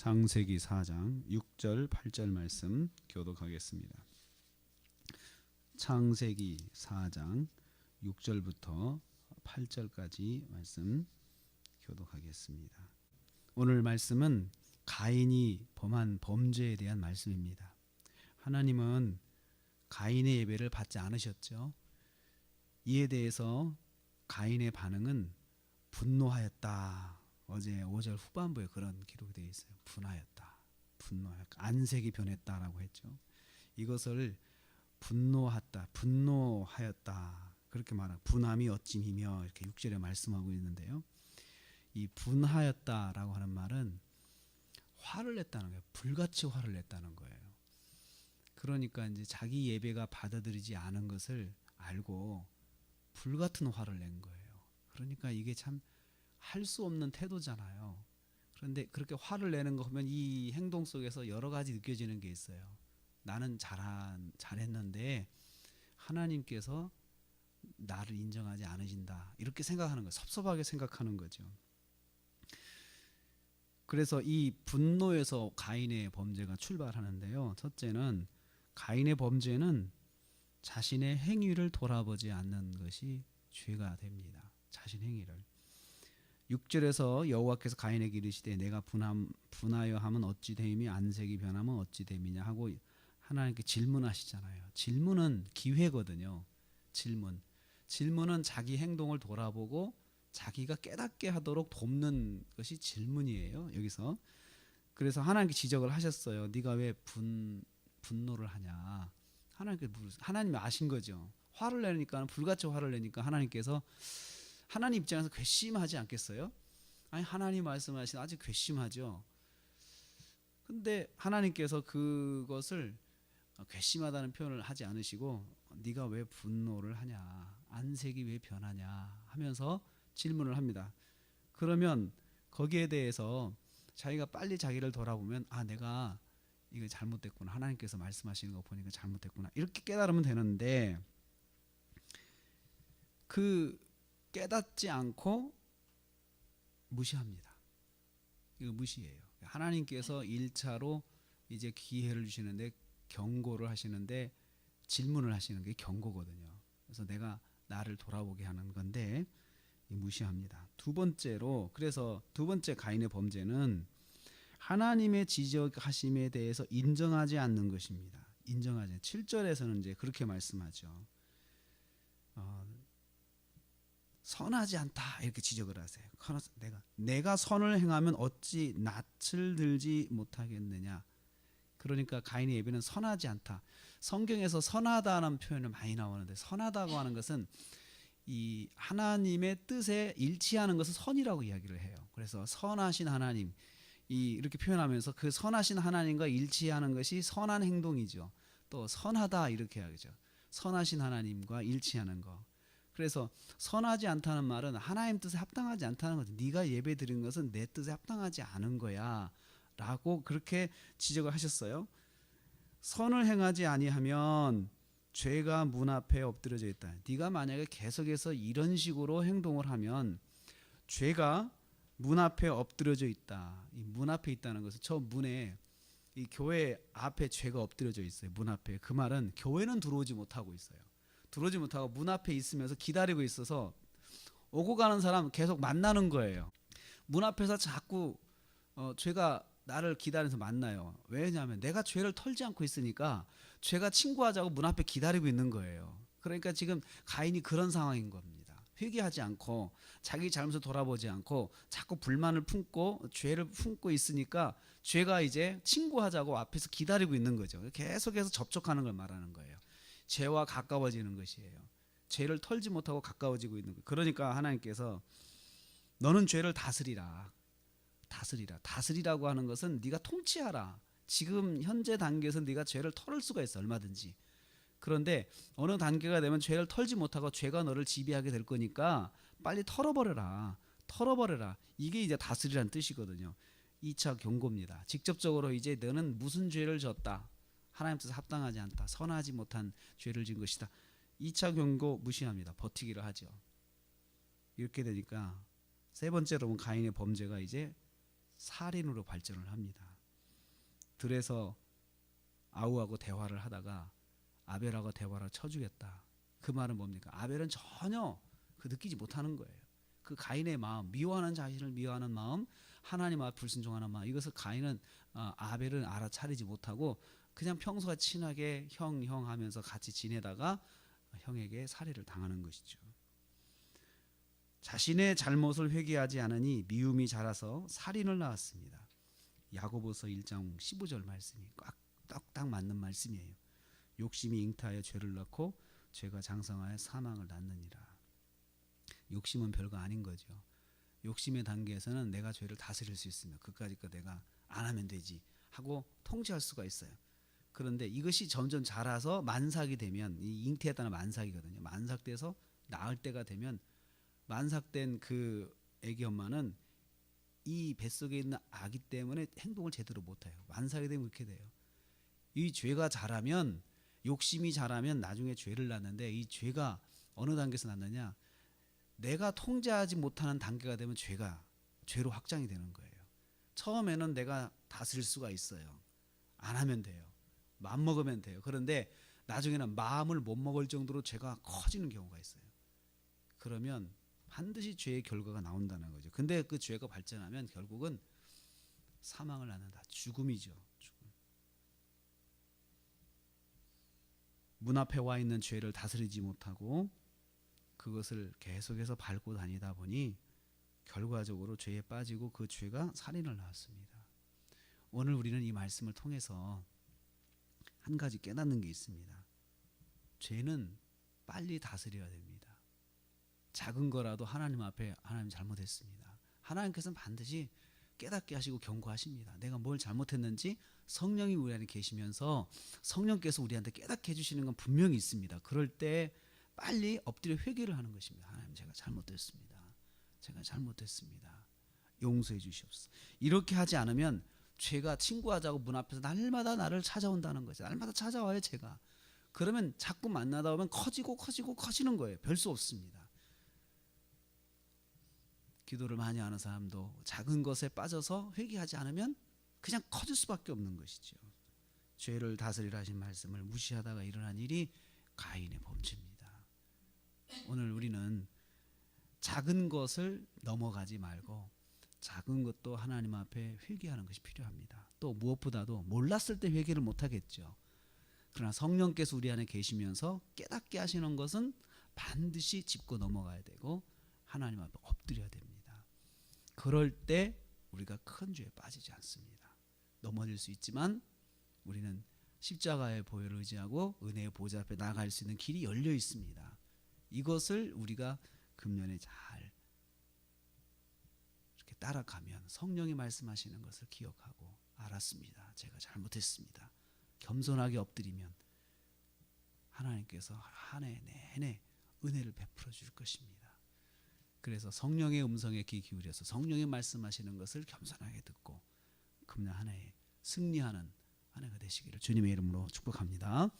창세기 4장 6절 8절 말씀 교독하겠습니다. 창세기 4장 6절부터 8절까지 말씀 교독하겠습니다. 오늘 말씀은 가인이 범한 범죄에 대한 말씀입니다. 하나님은 가인의 예배를 받지 않으셨죠. 이에 대해서 가인의 반응은 분노하였다. 어제 5절 후반부에 그런 기록이 되어 있어요. 분하였다. 안색이 변했다라고 했죠. 이것을 분노하였다. 그렇게 말하고 분함이 어찌니며 이렇게 6절에 말씀하고 있는데요. 이 분하였다라고 하는 말은 화를 냈다는 거예요. 불같이 화를 냈다는 거예요. 그러니까 이제 자기 예배가 받아들이지 않은 것을 알고 불같은 화를 낸 거예요. 그러니까 이게 참 할 수 없는 태도잖아요. 그런데 그렇게 화를 내는 거 보면 이 행동 속에서 여러 가지 느껴지는 게 있어요. 나는 잘했는데 하나님께서 나를 인정하지 않으신다. 이렇게 생각하는 거예요. 섭섭하게 생각하는 거죠. 그래서 이 분노에서 가인의 범죄가 출발하는데요. 첫째는 가인의 범죄는 자신의 행위를 돌아보지 않는 것이 죄가 됩니다. 자신 행위를. 6절에서 여호와께서 가인에게 이르시되 내가 분하여 하면 어찌 되이미 안색이 변하면 어찌 됨이냐 하고 하나님께 질문하시잖아요. 질문은 기회거든요. 질문은 자기 행동을 돌아보고 자기가 깨닫게 하도록 돕는 것이 질문이에요. 여기서. 그래서 하나님께 지적을 하셨어요. 네가 왜 분노를 하냐. 하나님이 아신 거죠. 화를 내니까 불같이 화를 내니까 하나님께서 하나님 입장에서 괘씸하지 않겠어요? 아니 하나님 말씀하신 아주 괘씸하죠. 근데 하나님께서 그것을 괘씸하다는 표현을 하지 않으시고 네가 왜 분노를 하냐, 안색이 왜 변하냐 하면서 질문을 합니다. 그러면 거기에 대해서 자기가 빨리 자기를 돌아보면 내가 이거 잘못됐구나. 하나님께서 말씀하시는 거 보니까 잘못됐구나. 이렇게 깨달으면 되는데 깨닫지 않고 무시합니다. 이거 무시해요. 하나님께서 1차로 이제 기회를 주시는데 경고를 하시는데 질문을 하시는 게 경고거든요. 그래서 내가 나를 돌아보게 하는 건데 무시합니다. 그래서 두 번째 가인의 범죄는 하나님의 지적하심에 대해서 인정하지 않는 것입니다. 7절에서는 이제 그렇게 말씀하죠. 선하지 않다 이렇게 지적을 하세요. 내가 선을 행하면 어찌 낯을 들지 못하겠느냐. 그러니까 가인의 예배는 선하지 않다. 성경에서 선하다는 표현이 많이 나오는데 선하다고 하는 것은 이 하나님의 뜻에 일치하는 것을 선이라고 이야기를 해요. 그래서 선하신 하나님 이렇게 표현하면서 그 선하신 하나님과 일치하는 것이 선한 행동이죠. 또 선하다 이렇게 하죠. 선하신 하나님과 일치하는 거. 그래서 선하지 않다는 말은 하나님 뜻에 합당하지 않다는 거죠. 네가 예배 드린 것은 내 뜻에 합당하지 않은 거야 라고 그렇게 지적을 하셨어요. 선을 행하지 아니하면 죄가 문 앞에 엎드려져 있다. 네가 만약에 계속해서 이런 식으로 행동을 하면 죄가 문 앞에 엎드려져 있다. 이 문 앞에 있다는 것은 저 문에 이 교회 앞에 죄가 엎드려져 있어요. 문 앞에. 그 말은 교회는 들어오지 못하고 있어요. 들어오지 못하고 문 앞에 있으면서 기다리고 있어서 오고 가는 사람 계속 만나는 거예요. 문 앞에서 자꾸 죄가 나를 기다려서 만나요. 왜냐하면 내가 죄를 털지 않고 있으니까 죄가 친구하자고 문 앞에 기다리고 있는 거예요. 그러니까 지금 가인이 그런 상황인 겁니다. 회개하지 않고 자기 잘못을 돌아보지 않고 자꾸 불만을 품고 죄를 품고 있으니까 죄가 이제 친구하자고 앞에서 기다리고 있는 거죠. 계속해서 접촉하는 걸 말하는 거예요. 죄와 가까워지는 것이에요. 죄를 털지 못하고 가까워지고 있는 거예요. 그러니까 하나님께서 너는 죄를 다스리라. 다스리라고 하는 것은 네가 통치하라. 지금 현재 단계에서 네가 죄를 털을 수가 있어 얼마든지. 그런데 어느 단계가 되면 죄를 털지 못하고 죄가 너를 지배하게 될 거니까 빨리 털어버려라. 이게 이제 다스리라는 뜻이거든요. 2차 경고입니다. 직접적으로 이제 너는 무슨 죄를 졌다. 하나님 뜻에 합당하지 않다. 선하지 못한 죄를 지은 것이다. 2차 경고 무시합니다. 버티기를 하죠. 이렇게 되니까 세 번째로 가인의 범죄가 이제 살인으로 발전을 합니다. 들에서 아우하고 대화를 하다가 아벨하고 대화를 쳐주겠다. 그 말은 뭡니까? 아벨은 전혀 그 느끼지 못하는 거예요. 그 가인의 마음, 미워하는 자신을 미워하는 마음, 하나님 앞 불순종하는 마음, 이것을 가인은 아벨은 알아차리지 못하고 그냥 평소와 친하게 형 하면서 같이 지내다가 형에게 살해를 당하는 것이죠. 자신의 잘못을 회개하지 않으니 미움이 자라서 살인을 낳았습니다. 야고보서 1장 15절 말씀이 딱 맞는 말씀이에요. 욕심이 잉타하여 죄를 낳고 죄가 장성하여 사망을 낳느니라. 욕심은 별거 아닌 거죠. 욕심의 단계에서는 내가 죄를 다스릴 수 있으며 그까짓 거 내가 안 하면 되지 하고 통제할 수가 있어요. 그런데 이것이 점점 자라서 만삭이 되면, 이 잉태했다는 만삭이거든요. 만삭돼서 낳을 때가 되면 만삭된 그 아기 엄마는 이 뱃속에 있는 아기 때문에 행동을 제대로 못해요. 만삭이 되면 그렇게 돼요. 이 죄가 자라면, 욕심이 자라면 나중에 죄를 낳는데, 이 죄가 어느 단계에서 낳느냐, 내가 통제하지 못하는 단계가 되면 죄로 확장이 되는 거예요. 처음에는 내가 다스릴 수가 있어요. 안 하면 돼요. 마음 먹으면 돼요. 그런데 나중에는 마음을 못 먹을 정도로 죄가 커지는 경우가 있어요. 그러면 반드시 죄의 결과가 나온다는 거죠. 근데 그 죄가 발전하면 결국은 사망을 낳는다. 죽음이죠. 죽음. 문 앞에 와 있는 죄를 다스리지 못하고 그것을 계속해서 밟고 다니다 보니 결과적으로 죄에 빠지고 그 죄가 살인을 낳았습니다. 오늘 우리는 이 말씀을 통해서 한 가지 깨닫는 게 있습니다. 죄는 빨리 다스려야 됩니다. 작은 거라도 하나님 앞에 하나님 잘못했습니다. 하나님께서는 반드시 깨닫게 하시고 경고하십니다. 내가 뭘 잘못했는지 성령이 우리 안에 계시면서 성령께서 우리한테 깨닫게 해주시는 건 분명히 있습니다. 그럴 때 빨리 엎드려 회개를 하는 것입니다. 하나님, 제가 잘못했습니다. 제가 잘못했습니다. 용서해 주시옵소서. 이렇게 하지 않으면 죄가 친구하자고 문 앞에서 날마다 나를 찾아온다는 거죠. 날마다 찾아와요, 죄가. 그러면 자꾸 만나다 보면 커지는 거예요. 별 수 없습니다. 기도를 많이 하는 사람도 작은 것에 빠져서 회개하지 않으면 그냥 커질 수밖에 없는 것이죠. 죄를 다스리라 하신 말씀을 무시하다가 일어난 일이 가인의 범죄입니다. 오늘 우리는 작은 것을 넘어가지 말고 작은 것도 하나님 앞에 회개하는 것이 필요합니다. 또 무엇보다도 몰랐을 때 회개를 못하겠죠. 그러나 성령께서 우리 안에 계시면서 깨닫게 하시는 것은 반드시 짚고 넘어가야 되고 하나님 앞에 엎드려야 됩니다. 그럴 때 우리가 큰 죄에 빠지지 않습니다. 넘어질 수 있지만 우리는 십자가의 보혈을 의지하고 은혜의 보좌 앞에 나아갈 수 있는 길이 열려 있습니다. 이것을 우리가 금년에 잘 이렇게 따라가면 성령이 말씀하시는 것을 기억하고 알았습니다. 제가 잘못했습니다. 겸손하게 엎드리면 하나님께서 한 해 내내 은혜를 베풀어 줄 것입니다. 그래서 성령의 음성에 귀 기울여서 성령이 말씀하시는 것을 겸손하게 듣고 금년 한 해에 승리하는 한 해가 되시기를 주님의 이름으로 축복합니다.